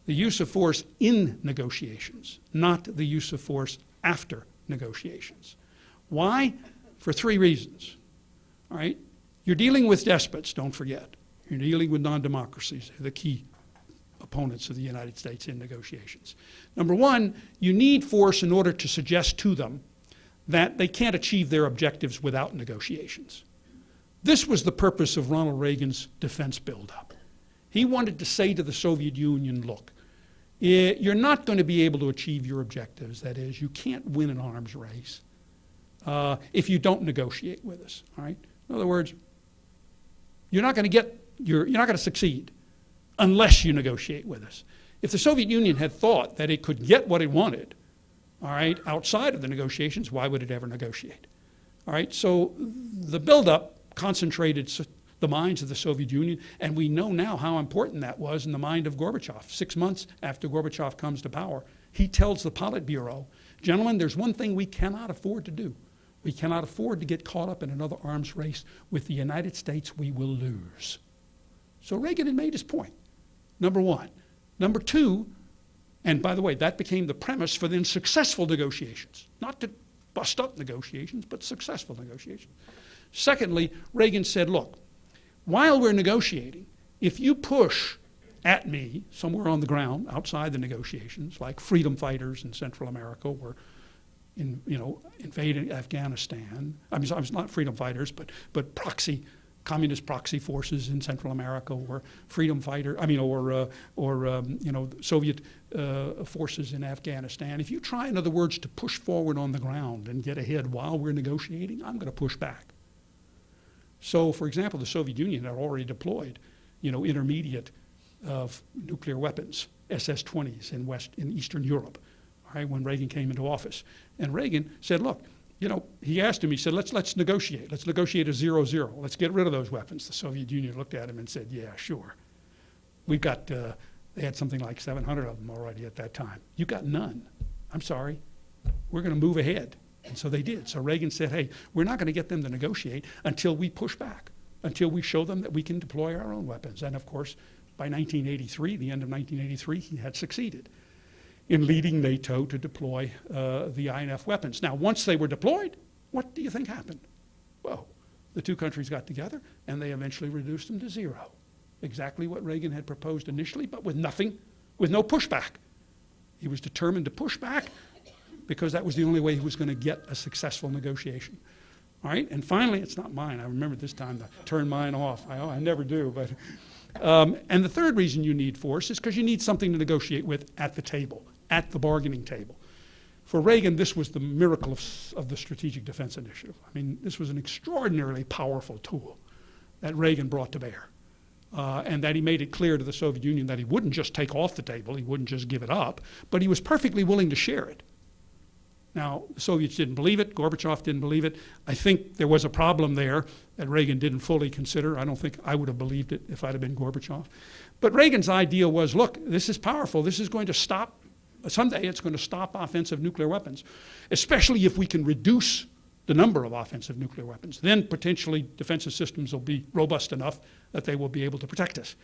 The use of force in negotiations, not the use of force after negotiations. Why? For three reasons. All right? You're dealing with despots, don't forget. You're dealing with non-democracies, the key opponents of the United States in negotiations. Number one, you need force in order to suggest to them that they can't achieve their objectives without negotiations. This was the purpose of Ronald Reagan's defense buildup. He wanted to say to the Soviet Union, look, you're not going to be able to achieve your objectives. That is, you can't win an arms race if you don't negotiate with us. All right? In other words, you're not going to succeed unless you negotiate with us. If the Soviet Union had thought that it could get what it wanted, all right, outside of the negotiations, why would it ever negotiate? All right, so the buildup concentrated the minds of the Soviet Union, and we know now how important that was in the mind of Gorbachev. 6 months after Gorbachev comes to power, he tells the Politburo, gentlemen, there's one thing we cannot afford to do. We cannot afford to get caught up in another arms race with the United States. We will lose. So Reagan had made his point, number one. Number two, and by the way, that became the premise for then successful negotiations, not to bust up negotiations, but successful negotiations. Secondly, Reagan said, look, while we're negotiating, if you push at me somewhere on the ground outside the negotiations, like freedom fighters in Central America or invading Afghanistan, not freedom fighters, but communist proxy forces in Central America, or Soviet forces in Afghanistan. If you try, in other words, to push forward on the ground and get ahead while we're negotiating, I'm going to push back. So, for example, the Soviet Union had already deployed, intermediate nuclear weapons, SS-20s in Eastern Europe, all right, when Reagan came into office. And Reagan said, look, he asked him, he said, let's negotiate. Let's negotiate a 0-0. Let's get rid of those weapons. The Soviet Union looked at him and said, yeah, sure. We've got, they had something like 700 of them already at that time. You got none. I'm sorry. We're going to move ahead. And so they did. So Reagan said, hey, we're not going to get them to negotiate until we push back, until we show them that we can deploy our own weapons. And of course, by 1983, the end of 1983, he had succeeded in leading NATO to deploy the INF weapons. Now, once they were deployed, what do you think happened? Well, the two countries got together and they eventually reduced them to 0. Exactly what Reagan had proposed initially, but with no pushback. He was determined to push back because that was the only way he was going to get a successful negotiation. All right, and finally, it's not mine. I remember this time to turn mine off. I never do, but. And the third reason you need force is because you need something to negotiate with at the table, at the bargaining table. For Reagan, this was the miracle of the Strategic Defense Initiative. I mean, this was an extraordinarily powerful tool that Reagan brought to bear. And that he made it clear to the Soviet Union that he wouldn't just take off the table, he wouldn't just give it up, but he was perfectly willing to share it. Now, the Soviets didn't believe it, Gorbachev didn't believe it. I think there was a problem there that Reagan didn't fully consider. I don't think I would have believed it if I'd have been Gorbachev. But Reagan's idea was, look, this is powerful. This is going to stop, someday it's going to stop offensive nuclear weapons, especially if we can reduce the number of offensive nuclear weapons. Then potentially defensive systems will be robust enough that they will be able to protect us.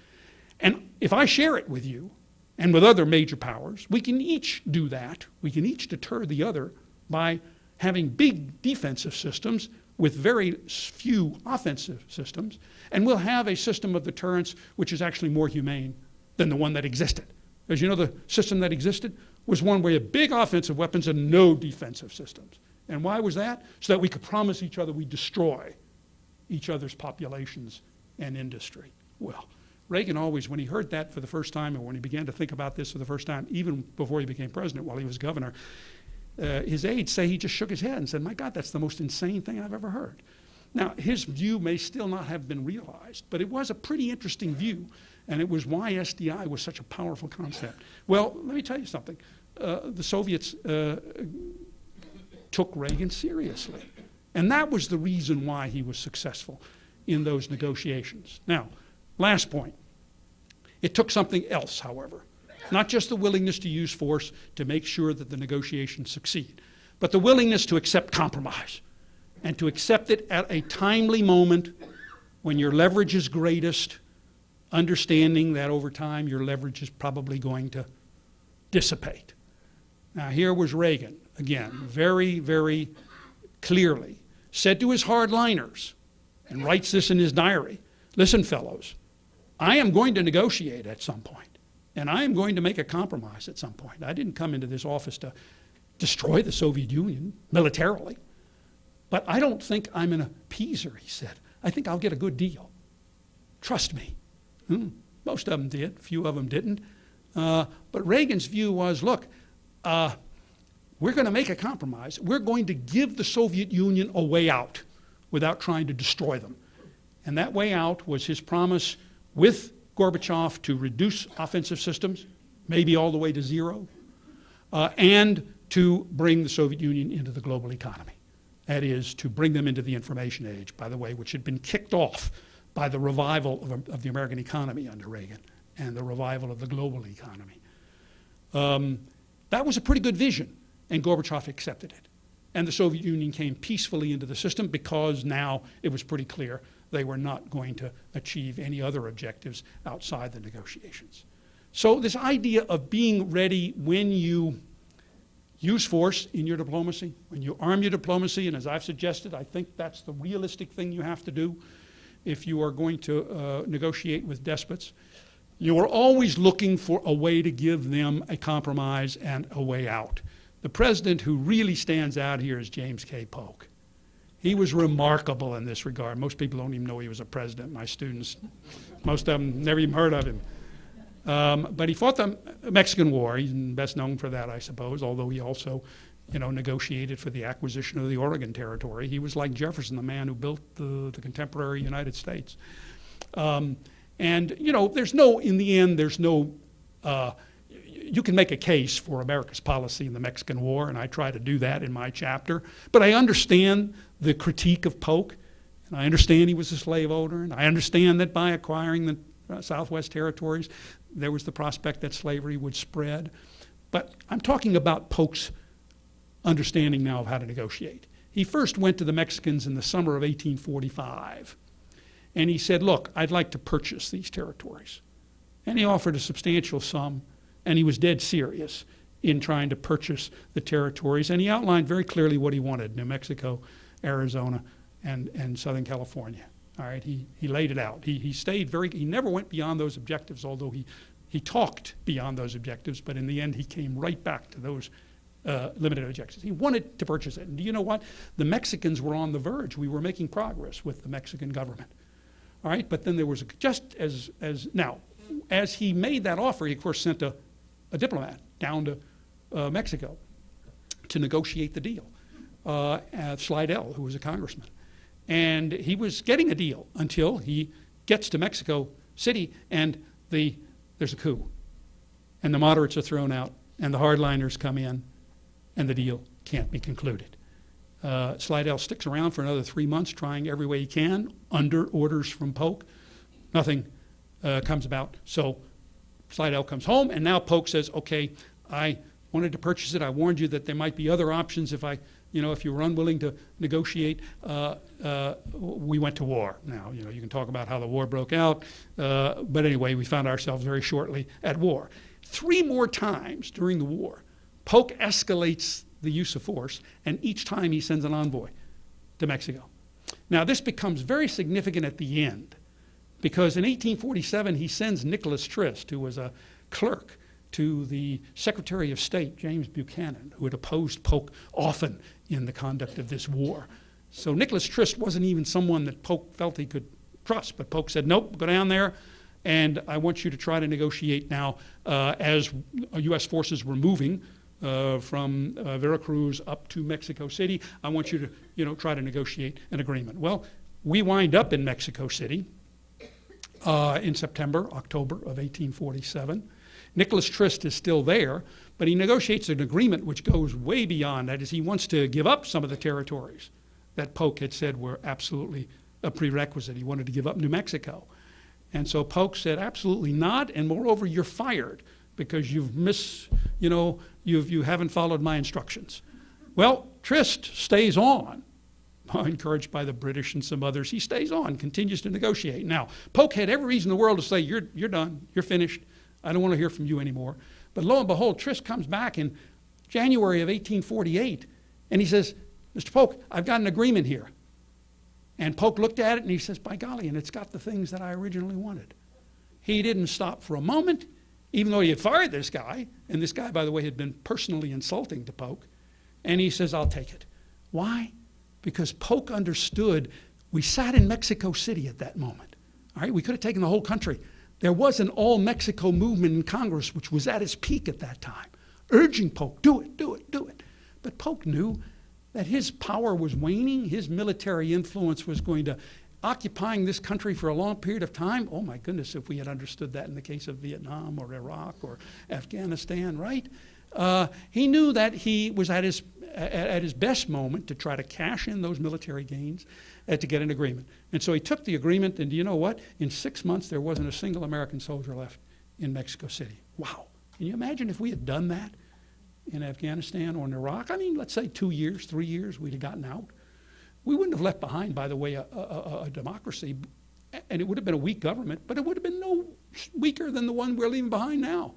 And if I share it with you, and with other major powers, we can each do that. We can each deter the other by having big defensive systems with very few offensive systems, and we'll have a system of deterrence which is actually more humane than the one that existed. As you know, the system that existed was one where you had big offensive weapons and no defensive systems. And why was that? So that we could promise each other we'd destroy each other's populations and industry. Well, Reagan always, when he heard that for the first time, and when he began to think about this for the first time, even before he became president, while he was governor, his aides say he just shook his head and said, my God, that's the most insane thing I've ever heard. Now, his view may still not have been realized, but it was a pretty interesting view, and it was why SDI was such a powerful concept. Well, let me tell you something. The Soviets took Reagan seriously, and that was the reason why he was successful in those negotiations. Now, last point. It took something else, however, Not just the willingness to use force to make sure that the negotiations succeed, but the willingness to accept compromise and to accept it at a timely moment when your leverage is greatest, understanding that over time your leverage is probably going to dissipate. Now here was Reagan, again, very, very clearly said to his hardliners, and writes this in his diary, listen, fellows, I am going to negotiate at some point, and I am going to make a compromise at some point. I didn't come into this office to destroy the Soviet Union militarily, but I don't think I'm an appeaser, he said. I think I'll get a good deal. Trust me. Most of them did, a few of them didn't. But Reagan's view was, look, we're going to make a compromise. We're going to give the Soviet Union a way out without trying to destroy them. And that way out was his promise with Gorbachev to reduce offensive systems, maybe all the way to zero, and to bring the Soviet Union into the global economy. That is, to bring them into the information age, by the way, which had been kicked off by the revival of the American economy under Reagan and the revival of the global economy. That was a pretty good vision, and Gorbachev accepted it. And the Soviet Union came peacefully into the system because now it was pretty clear they were not going to achieve any other objectives outside the negotiations. So this idea of being ready when you use force in your diplomacy, when you arm your diplomacy, and as I've suggested, I think that's the realistic thing you have to do if you are going to negotiate with despots. You are always looking for a way to give them a compromise and a way out. The president who really stands out here is James K. Polk. He was remarkable in this regard. Most people don't even know he was a president. My students, most of them never even heard of him. But he fought the Mexican War. He's best known for that, I suppose, although he also, negotiated for the acquisition of the Oregon Territory. He was like Jefferson, the man who built the contemporary United States. And, there's no, in the end, there's no, you can make a case for America's policy in the Mexican War, and I try to do that in my chapter. But I understand the critique of Polk, and I understand he was a slave owner, and I understand that by acquiring the Southwest Territories, there was the prospect that slavery would spread. But I'm talking about Polk's understanding now of how to negotiate. He first went to the Mexicans in the summer of 1845, and he said, look, I'd like to purchase these territories. And he offered a substantial sum, and he was dead serious in trying to purchase the territories, and he outlined very clearly what he wanted: New Mexico, Arizona, and Southern California. All right, he laid it out. He stayed he never went beyond those objectives, although he talked beyond those objectives, but in the end he came right back to those limited objectives. He wanted to purchase it. And do you know what? The Mexicans were on the verge. We were making progress with the Mexican government. All right, but then there was, as he made that offer, he of course sent a diplomat down to Mexico to negotiate the deal, Slidell, who was a congressman. And he was getting a deal until he gets to Mexico City and there's a coup. And the moderates are thrown out and the hardliners come in and the deal can't be concluded. Slidell sticks around for another 3 months trying every way he can under orders from Polk. Nothing comes about. So Slidell comes home and now Polk says, okay, I wanted to purchase it. I warned you that there might be other options if if you were unwilling to negotiate. We went to war. Now, you can talk about how the war broke out, but anyway, we found ourselves very shortly at war. 3 more times during the war, Polk escalates the use of force, and each time he sends an envoy to Mexico. Now, this becomes very significant at the end, because in 1847, he sends Nicholas Trist, who was a clerk to the Secretary of State, James Buchanan, who had opposed Polk often in the conduct of this war. So Nicholas Trist wasn't even someone that Polk felt he could trust, but Polk said, nope, go down there, and I want you to try to negotiate now as U.S. forces were moving from Veracruz up to Mexico City. I want you to, try to negotiate an agreement. Well, we wind up in Mexico City in October of 1847. Nicholas Trist is still there, but he negotiates an agreement which goes way beyond. That is, he wants to give up some of the territories that Polk had said were absolutely a prerequisite. He wanted to give up New Mexico. And so Polk said, absolutely not, and moreover, you're fired. because you haven't followed my instructions. Well, Trist stays on, encouraged by the British and some others. He stays on, continues to negotiate. Now, Polk had every reason in the world to say, you're done, you're finished, I don't want to hear from you anymore. But lo and behold, Trist comes back in January of 1848, and he says, Mr. Polk, I've got an agreement here. And Polk looked at it and he says, by golly, and it's got the things that I originally wanted. He didn't stop for a moment, even though he had fired this guy, and this guy, by the way, had been personally insulting to Polk, and he says, I'll take it. Why? Because Polk understood we sat in Mexico City at that moment. All right, we could have taken the whole country. There was an all-Mexico movement in Congress, which was at its peak at that time, urging Polk, do it, do it, do it. But Polk knew that his power was waning, his military influence was going to occupying this country for a long period of time. Oh my goodness, if we had understood that in the case of Vietnam or Iraq or Afghanistan, right? He knew that he was at his best moment to try to cash in those military gains to get an agreement. And so he took the agreement, and do you know what? In 6 months, there wasn't a single American soldier left in Mexico City. Wow. Can you imagine if we had done that in Afghanistan or in Iraq? I mean, let's say 2 years, 3 years, we'd have gotten out. We wouldn't have left behind, by the way, a democracy, and it would have been a weak government, but it would have been no weaker than the one we're leaving behind now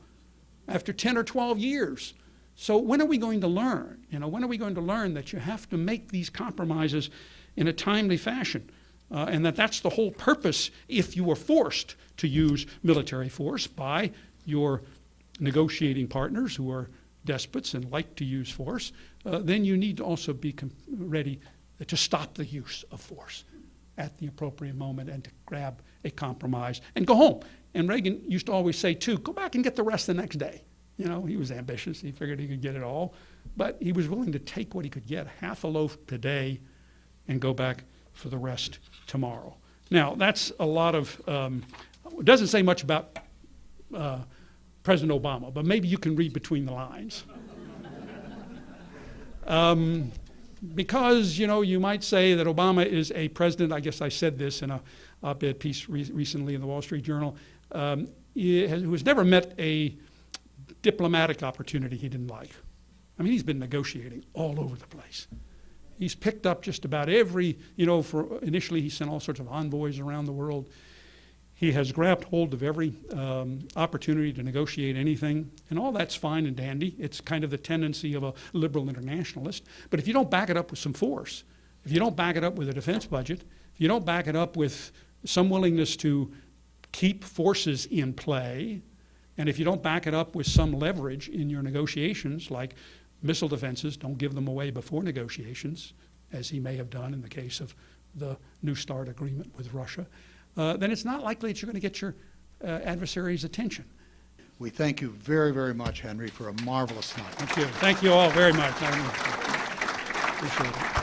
after 10 or 12 years. So when are we going to learn? When are we going to learn that you have to make these compromises in a timely fashion? And that's the whole purpose if you are forced to use military force by your negotiating partners who are despots and like to use force, then you need to also be ready to stop the use of force at the appropriate moment and to grab a compromise and go home. And Reagan used to always say, too, go back and get the rest the next day. He was ambitious. He figured he could get it all. But he was willing to take what he could get, half a loaf today, and go back for the rest tomorrow. Now, that's a lot of, it doesn't say much about President Obama, but maybe you can read between the lines. Because, you might say that Obama is a president, I guess I said this in a op-ed piece recently in the Wall Street Journal, who has never met a diplomatic opportunity he didn't like. I mean, he's been negotiating all over the place. He's picked up just about every, initially he sent all sorts of envoys around the world. He has grabbed hold of every opportunity to negotiate anything, and all that's fine and dandy. It's kind of the tendency of a liberal internationalist. But if you don't back it up with some force, if you don't back it up with a defense budget, if you don't back it up with some willingness to keep forces in play, and if you don't back it up with some leverage in your negotiations, like missile defenses, don't give them away before negotiations, as he may have done in the case of the New START agreement with Russia, then it's not likely that you're going to get your adversary's attention. We thank you very, very much, Henry, for a marvelous night. Thank you. Thank you all very much. I appreciate it.